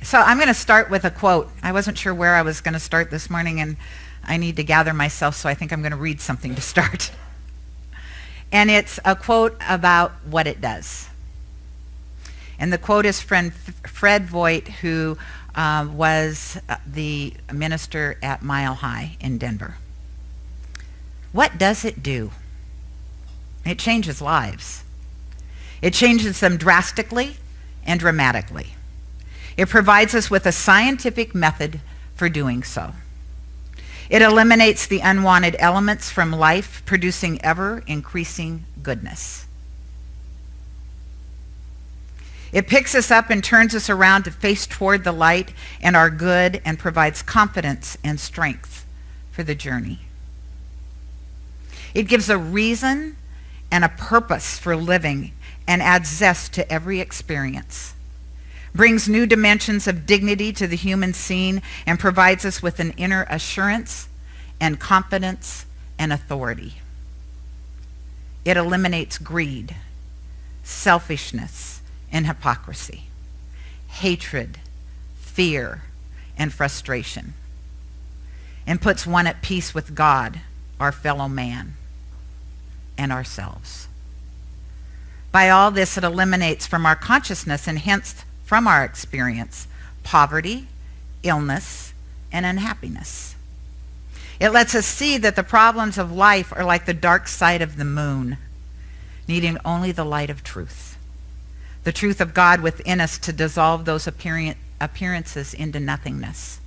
So I'm going to start with a quote. I wasn't sure where I was going to start this morning, and I need to gather myself, so I think I'm going to read something to start. And it's a quote about what it does. And the quote is from Fred Voigt, who was the minister at Mile High in Denver. What does it do? It changes lives. It changes them drastically and dramatically. It provides us with a scientific method for doing so. It eliminates the unwanted elements from life, producing ever-increasing goodness. It picks us up and turns us around to face toward the light and our good, and provides confidence and strength for the journey. It gives a reason and a purpose for living and adds zest to every experience. Brings new dimensions of dignity to the human scene and provides us with an inner assurance and confidence and authority. It eliminates greed, selfishness, and hypocrisy, hatred, fear, and frustration, and puts one at peace with God, our fellow man, and ourselves. By all this, it eliminates from our consciousness, and hence from our experience, poverty, illness, and unhappiness. It lets us see that the problems of life are like the dark side of the moon, needing only the light of truth, the truth of God within us to dissolve those appearances into nothingness.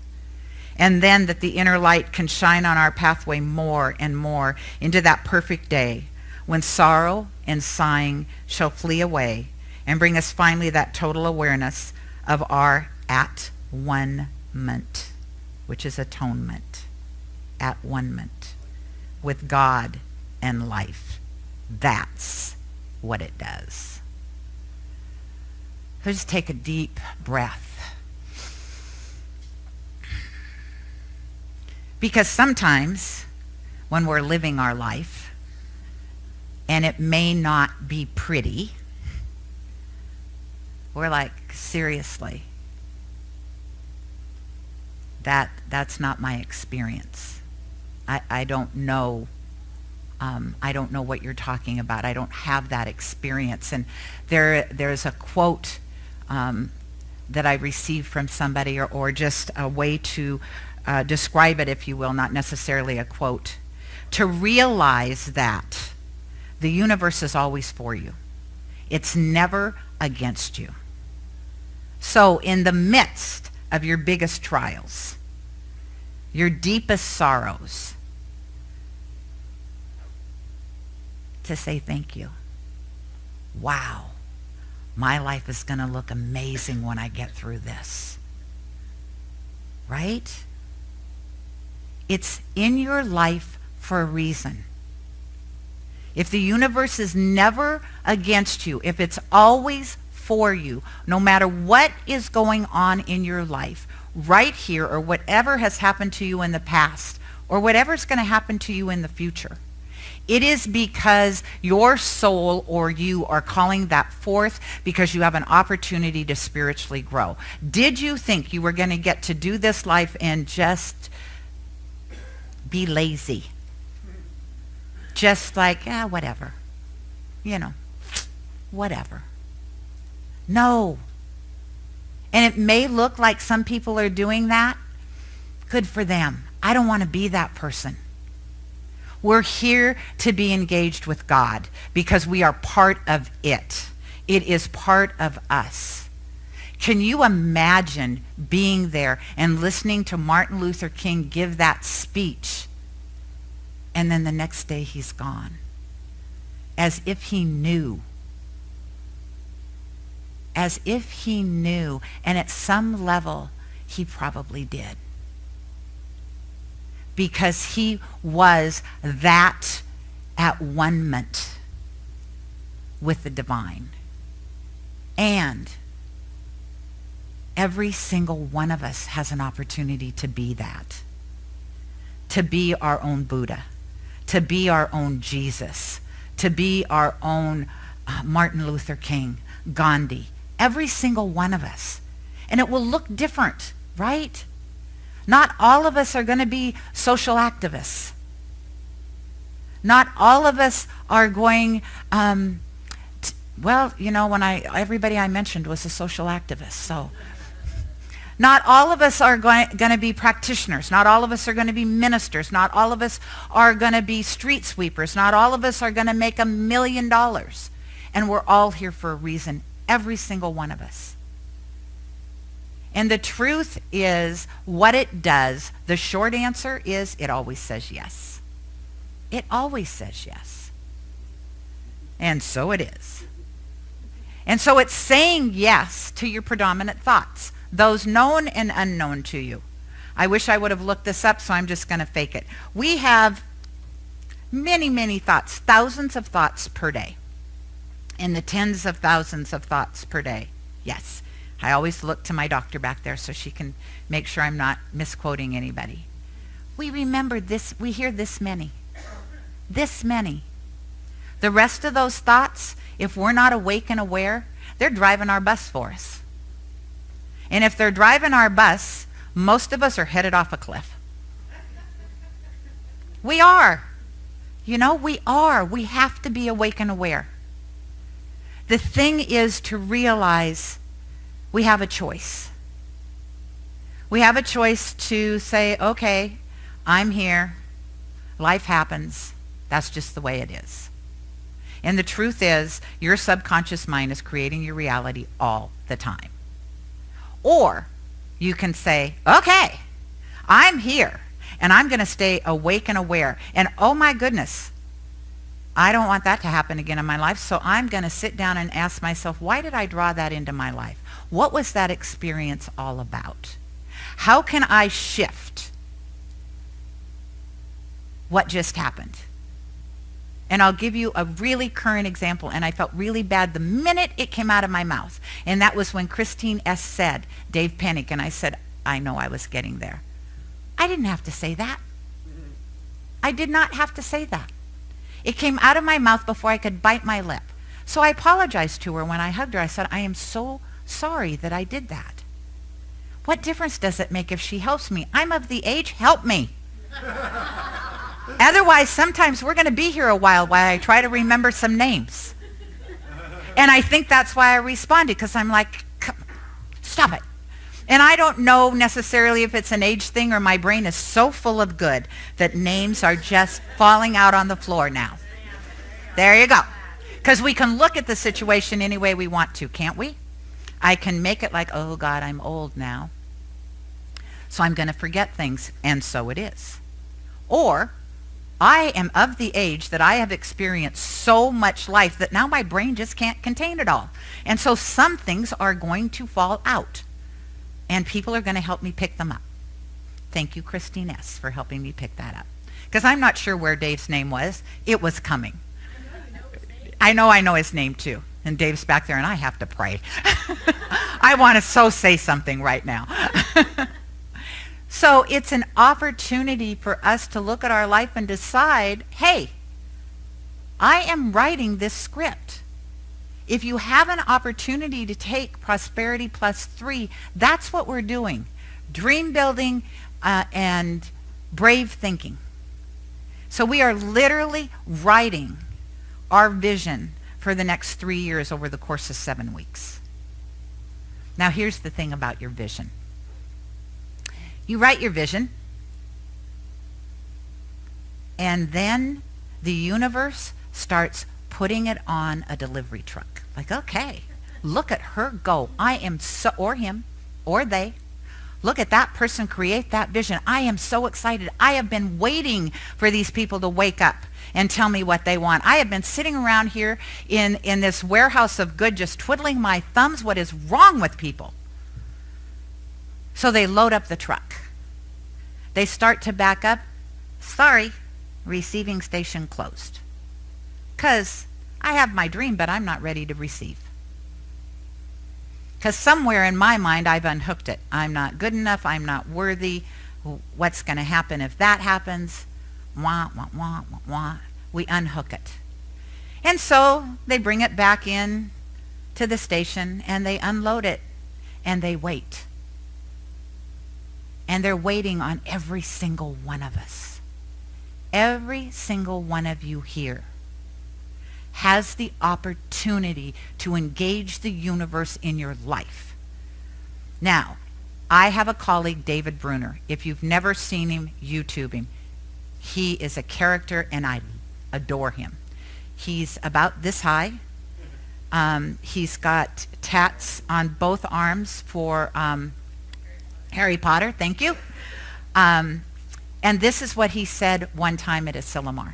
And then that the inner light can shine on our pathway more and more into that perfect day when sorrow and sighing shall flee away, and bring us finally that total awareness of our at-one-ment, which is atonement, at-one-ment with God and life. That's what it does. So just take a deep breath. Because sometimes when we're living our life, and it may not be pretty, we're like, seriously, that's not my experience. I don't know. I don't know what you're talking about. I don't have that experience. And there's a quote that I received from somebody, or just a way to describe it, if you will, not necessarily a quote. To realize that the universe is always for you. It's never against you. So in the midst of your biggest trials, your deepest sorrows, to say thank you. Wow, my life is going to look amazing when I get through this. Right? It's in your life for a reason. If the universe is never against you, if it's always for you, no matter what is going on in your life, right here, or whatever has happened to you in the past, or whatever's going to happen to you in the future, it is because your soul or you are calling that forth, because you have an opportunity to spiritually grow. Did you think you were going to get to do this life and just be lazy? Just like, whatever. Whatever. No. And it may look like some people are doing that. Good for them. I don't want to be that person. We're here to be engaged with God because we are part of it. It is part of us. Can you imagine being there and listening to Martin Luther King give that speech, and then the next day he's gone? As if he knew. As if he knew. And at some level, he probably did. Because he was that at one-ment with the divine. And every single one of us has an opportunity to be that. To be our own Buddha. To be our own Jesus. To be our own Martin Luther King, Gandhi. Every single one of us. And it will look different, right? Not all of us are going to be social activists. Not all of us are going, everybody I mentioned was a social activist, so. Not all of us are going to be practitioners. Not all of us are going to be ministers. Not all of us are going to be street sweepers. Not all of us are going to make $1 million. And we're all here for a reason, every single one of us. And the truth is, what it does, the short answer is it always says yes. It always says yes. And so it is. And so it's saying yes to your predominant thoughts, those known and unknown to you. I wish I would have looked this up, so I'm just going to fake it. We have many, many thoughts, thousands of thoughts per day. In the tens of thousands of thoughts per day. Yes. I always look to my doctor back there so she can make sure I'm not misquoting anybody. We remember this, we hear this many. This many. The rest of those thoughts, if we're not awake and aware, they're driving our bus for us. And if they're driving our bus, most of us are headed off a cliff. We are. We are. We have to be awake and aware. The thing is to realize we have a choice. We have a choice to say, okay, I'm here. Life happens. That's just the way it is. And the truth is, your subconscious mind is creating your reality all the time. Or you can say, okay, I'm here, and I'm going to stay awake and aware. And oh my goodness, I don't want that to happen again in my life, so I'm going to sit down and ask myself, why did I draw that into my life? What was that experience all about? How can I shift what just happened? And I'll give you a really current example, and I felt really bad the minute it came out of my mouth. And that was when Christine S. said, Dave Pennick, and I said, I know I was getting there. I didn't have to say that. I did not have to say that. It came out of my mouth before I could bite my lip. So I apologized to her when I hugged her. I said, I am so sorry that I did that. What difference does it make if she helps me? I'm of the age, help me. Otherwise, sometimes we're going to be here a while I try to remember some names. And I think that's why I responded, because I'm like, stop it. And I don't know necessarily if it's an age thing or my brain is so full of good that names are just falling out on the floor now. There you go. Because we can look at the situation any way we want to, can't we? I can make it like, oh God, I'm old now, so I'm going to forget things, and so it is. Or I am of the age that I have experienced so much life that now my brain just can't contain it all. And so some things are going to fall out, and people are going to help me pick them up. Thank you, Christine S., for helping me pick that up. Because I'm not sure where Dave's name was. It was coming. I know his name too. And Dave's back there, and I have to pray. I want to so say something right now. So it's an opportunity for us to look at our life and decide, hey, I am writing this script. If you have an opportunity to take Prosperity Plus 3, that's what we're doing. Dream building and brave thinking. So we are literally writing our vision for the next 3 years over the course of 7 weeks. Now here's the thing about your vision. You write your vision, and then the universe starts putting it on a delivery truck. Like, okay, look at her go. I am so, or him, or they. Look at that person create that vision. I am so excited. I have been waiting for these people to wake up and tell me what they want. I have been sitting around here in this warehouse of good just twiddling my thumbs. What is wrong with people? So they load up the truck. They start to back up. Sorry, receiving station closed. Because I have my dream, but I'm not ready to receive. Because somewhere in my mind, I've unhooked it. I'm not good enough. I'm not worthy. What's going to happen if that happens? Wah, wah, wah, wah, wah. We unhook it. And so they bring it back in to the station, and they unload it. and they wait. And they're waiting on every single one of us. Every single one of you here has the opportunity to engage the universe in your life. Now, I have a colleague, David Bruner. If you've never seen him, YouTube him. He is a character, and I adore him. He's about this high. He's got tats on both arms for Harry Potter. Thank you. And this is what he said one time at a Silomar.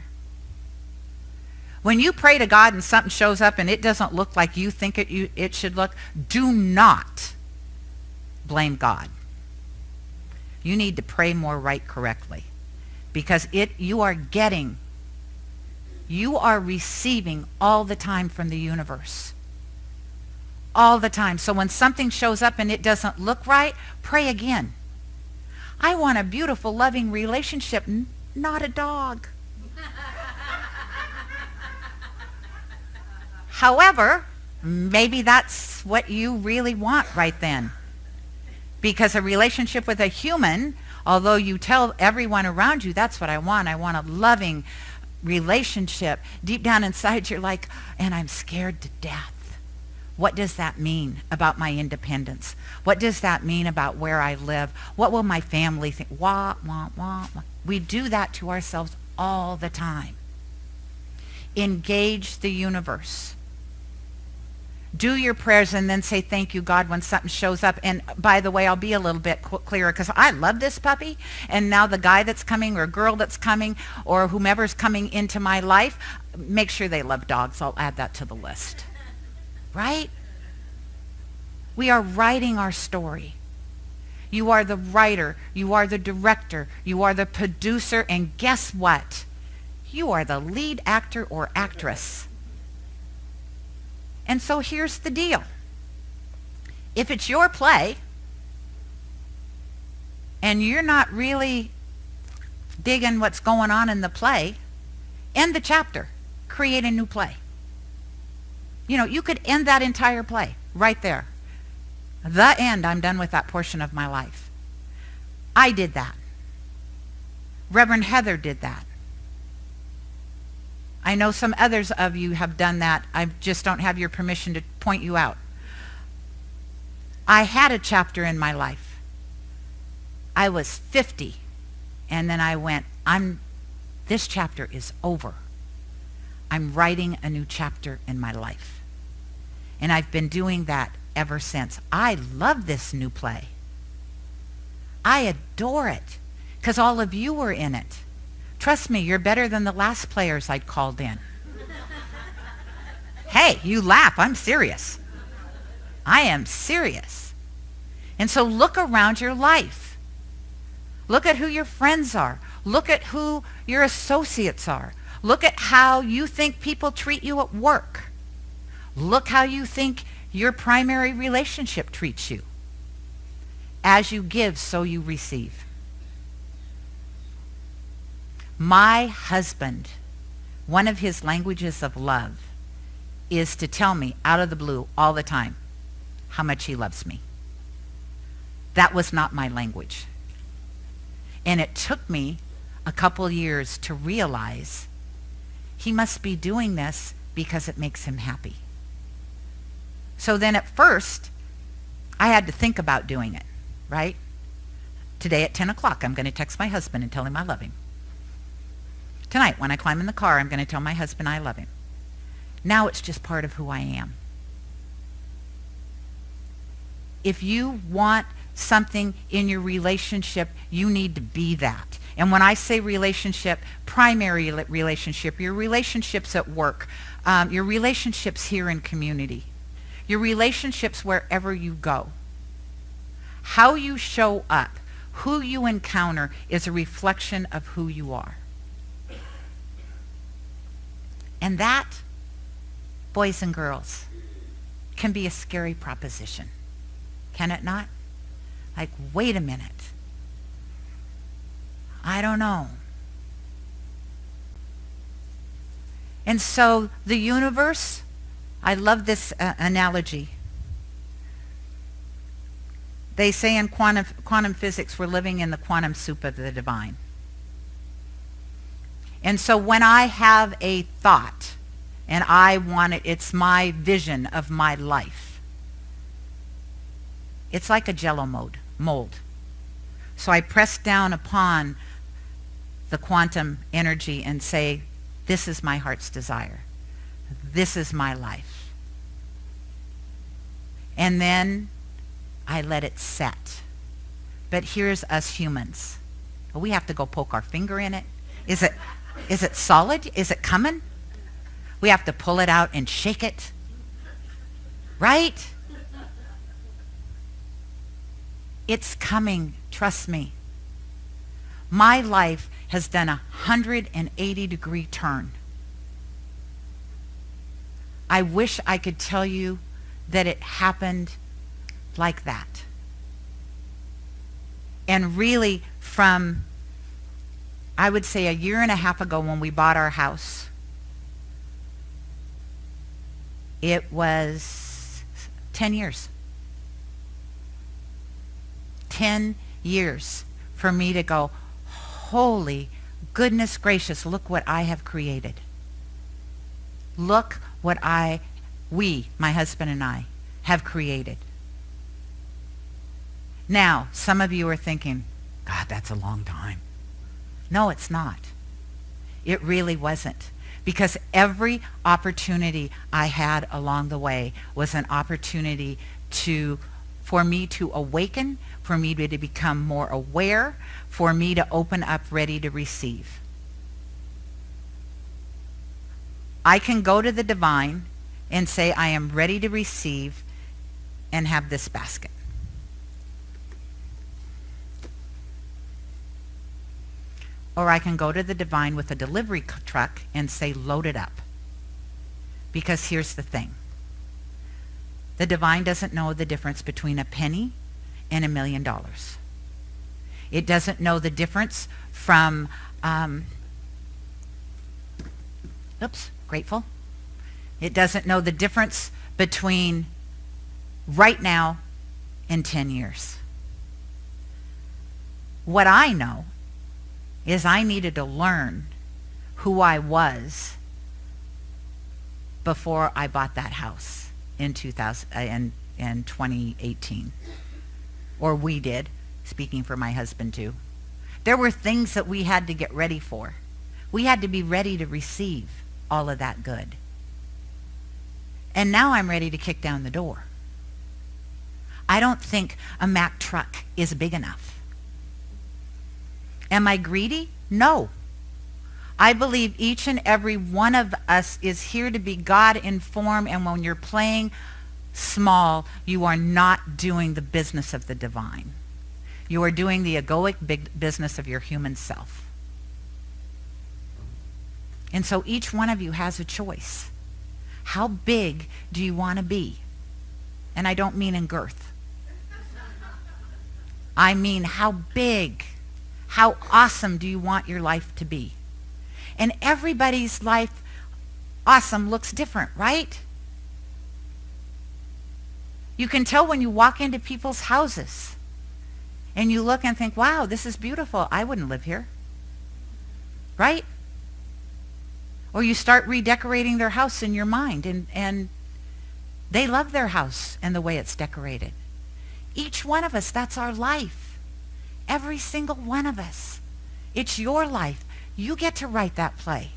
When you pray to God and something shows up and it doesn't look like you think it should look, do not blame God. You need to pray more right correctly, because you are receiving all the time from the universe. All the time. So when something shows up and it doesn't look right, pray again. I want a beautiful, loving relationship, not a dog. However, maybe that's what you really want right then. Because a relationship with a human, although you tell everyone around you, that's what I want a loving relationship, deep down inside you're like, and I'm scared to death. What does that mean about my independence? What does that mean about where I live? What will my family think? Wah, wah, wah, wah. We do that to ourselves all the time. Engage the universe. Do your prayers and then say thank you, God, when something shows up. And by the way, I'll be a little bit clearer, because I love this puppy. And now the guy that's coming, or girl that's coming, or whomever's coming into my life, make sure they love dogs. I'll add that to the list. Right? We are writing our story. You are the writer. You are the director. You are the producer. And guess what? You are the lead actor or actress. And so here's the deal. If it's your play and you're not really digging what's going on in the play, end the chapter. Create a new play. You know, you could end that entire play right there. The end. I'm done with that portion of my life. I did that. Reverend Heather did that. I know some others of you have done that. I just don't have your permission to point you out. I had a chapter in my life. I was 50, and then I went, this chapter is over. I'm writing a new chapter in my life. And I've been doing that ever since. I love this new play. I adore it, because all of you were in it. Trust me, you're better than the last players I'd called in. Hey, you laugh. I'm serious. I am serious. And so look around your life. Look at who your friends are. Look at who your associates are. Look at how you think people treat you at work. Look how you think your primary relationship treats you. As you give, so you receive. My husband, one of his languages of love is to tell me out of the blue all the time how much he loves me. That was not my language. And it took me a couple years to realize he must be doing this because it makes him happy. So then at first, I had to think about doing it, right? Today at 10 o'clock, I'm going to text my husband and tell him I love him. Tonight, when I climb in the car, I'm going to tell my husband I love him. Now it's just part of who I am. If you want something in your relationship, you need to be that. And when I say relationship, primary relationship, your relationships at work, your relationships here in community, your relationships wherever you go. How you show up, who you encounter is a reflection of who you are. And that, boys and girls, can be a scary proposition. Can it not? Like, wait a minute. I don't know. And so the universe, I love this analogy. They say in quantum physics we're living in the quantum soup of the divine. And so when I have a thought and I want it, it's my vision of my life. It's like a Jello mold. So I press down upon the quantum energy and say, this is my heart's desire. This is my life. And then I let it set. But here's us humans. We have to go poke our finger in it. Is it solid? Is it coming? We have to pull it out and shake it. Right? It's coming, trust me. My life has done a 180-degree turn. I wish I could tell you that it happened like that. And really from, I would say, a year and a half ago when we bought our house, it was 10 years. 10 years for me to go, holy goodness gracious, look what I have created. Look what we, my husband and I, have created. Now, some of you are thinking, God, that's a long time. No, it's not. It really wasn't. Because every opportunity I had along the way was an opportunity for me to awaken, for me to become more aware, for me to open up ready to receive. I can go to the divine and say, I am ready to receive and have this basket. Or I can go to the divine with a delivery truck and say, load it up. Because here's the thing. The divine doesn't know the difference between a penny and $1 million. It doesn't know the difference from, grateful. It doesn't know the difference between right now and 10 years. What I know is I needed to learn who I was before I bought that house in 2018. Or we did, speaking for my husband too. There were things that we had to get ready for. We had to be ready to receive all of that good. And now I'm ready to kick down the door. I don't think a Mack truck is big enough. Am I greedy? No. I believe each and every one of us is here to be God-informed, and when you're playing small, you are not doing the business of the divine. You are doing the egoic business of your human self. And so each one of you has a choice. How big do you want to be? And I don't mean in girth. I mean how big, how awesome do you want your life to be? And everybody's life awesome looks different, right? You can tell when you walk into people's houses and you look and think, wow, this is beautiful. I wouldn't live here. Right? Or you start redecorating their house in your mind, and they love their house and the way it's decorated. Each one of us, that's our life. Every single one of us. It's your life. You get to write that play.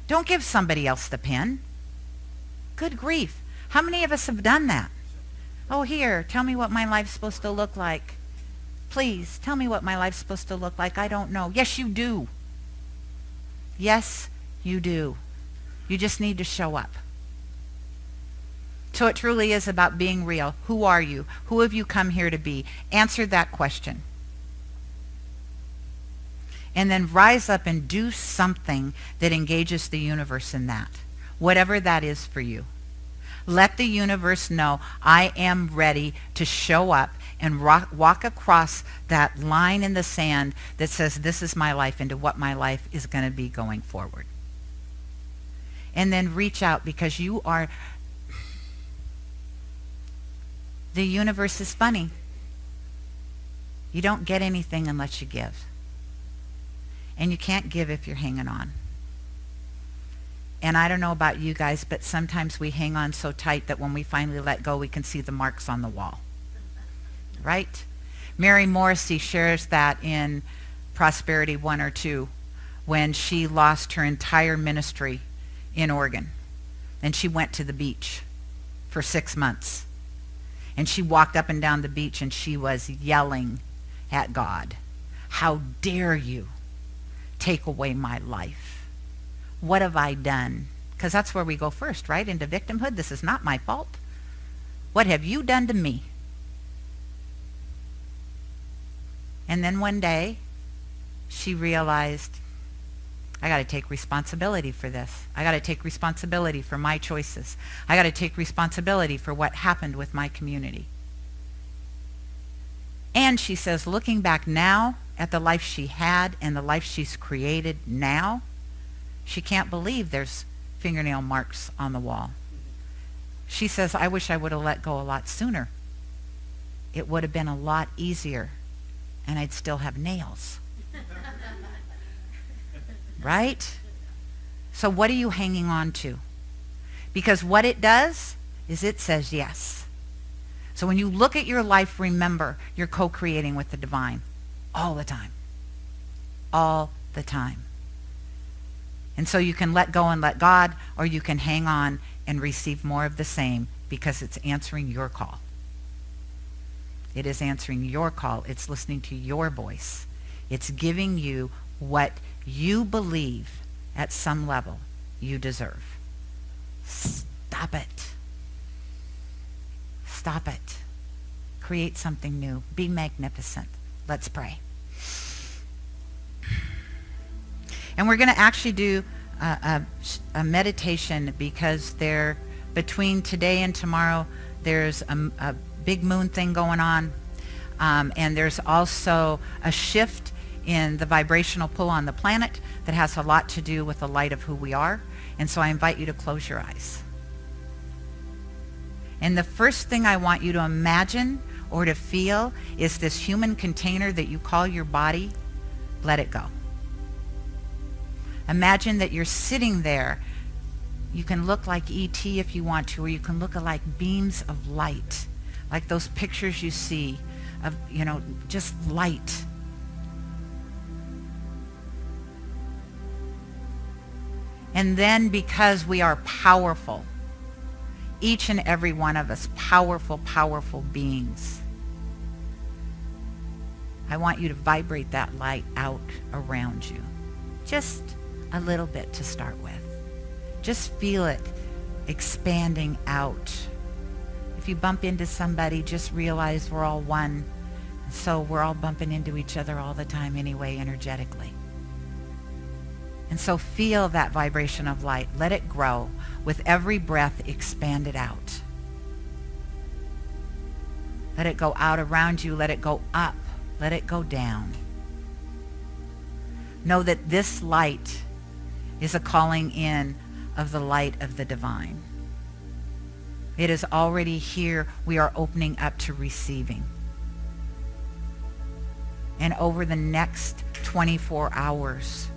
Don't give somebody else the pen. Good grief. How many of us have done that? Oh, here, tell me what my life's supposed to look like. Please, tell me what my life's supposed to look like. I don't know. Yes, you do. Yes, you do. You just need to show up. So it truly is about being real. Who are you? Who have you come here to be? Answer that question. And then rise up and do something that engages the universe in that. Whatever that is for you. Let the universe know I am ready to show up and walk across that line in the sand that says this is my life into what my life is going to be going forward. And then reach out, because you are... The universe is funny. You don't get anything unless you give. And you can't give if you're hanging on. And I don't know about you guys, but sometimes we hang on so tight that when we finally let go, we can see the marks on the wall. Right? Mary Morrissey shares that in Prosperity 1 or 2 when she lost her entire ministry in Oregon. And she went to the beach for 6 months. And she walked up and down the beach and she was yelling at God, "How dare you take away my life? What have I done?" Because that's where we go first, right? Into victimhood. This is not my fault. What have you done to me? And then one day, she realized, I got to take responsibility for this. I got to take responsibility for my choices. I got to take responsibility for what happened with my community. And she says, looking back now at the life she had and the life she's created now, she can't believe there's fingernail marks on the wall. She says, I wish I would have let go a lot sooner. It would have been a lot easier, and I'd still have nails. Right? So what are you hanging on to? Because what it does is it says yes. So when you look at your life, remember, you're co-creating with the divine all the time. All the time. And so you can let go and let God, or you can hang on and receive more of the same because it's answering your call. It is answering your call. It's listening to your voice. It's giving you what you believe at some level you deserve. Stop it. Stop it. Create something new. Be magnificent. Let's pray. And we're going to actually do a meditation because between today and tomorrow, there's a big moon thing going on. And there's also a shift in the vibrational pull on the planet that has a lot to do with the light of who we are. And so I invite you to close your eyes. And the first thing I want you to imagine or to feel is this human container that you call your body. Let it go. Imagine that you're sitting there. You can look like E.T. if you want to, or you can look like beams of light, like those pictures you see of, just light. And then because we are powerful, each and every one of us, powerful, powerful beings, I want you to vibrate that light out around you. Just a little bit to start with. Just feel it expanding out. If you bump into somebody, just realize we're all one. So we're all bumping into each other all the time anyway, energetically. And so feel that vibration of light. Let it grow. With every breath, expand it out. Let it go out around you. Let it go up. Let it go down. Know that this light is a calling in of the light of the divine. It is already here. We are opening up to receiving. And over the next 24 hours,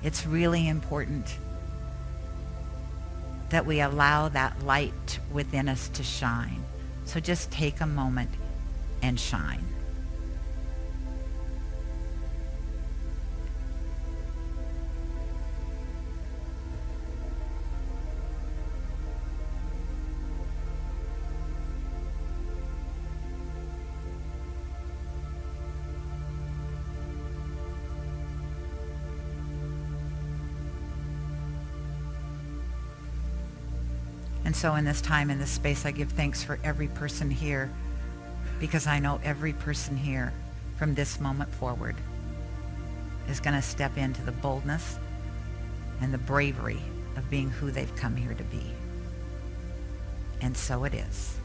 it's really important that we allow that light within us to shine. So just take a moment and shine. And so in this time, in this space, I give thanks for every person here, because I know every person here from this moment forward is going to step into the boldness and the bravery of being who they've come here to be. And so it is.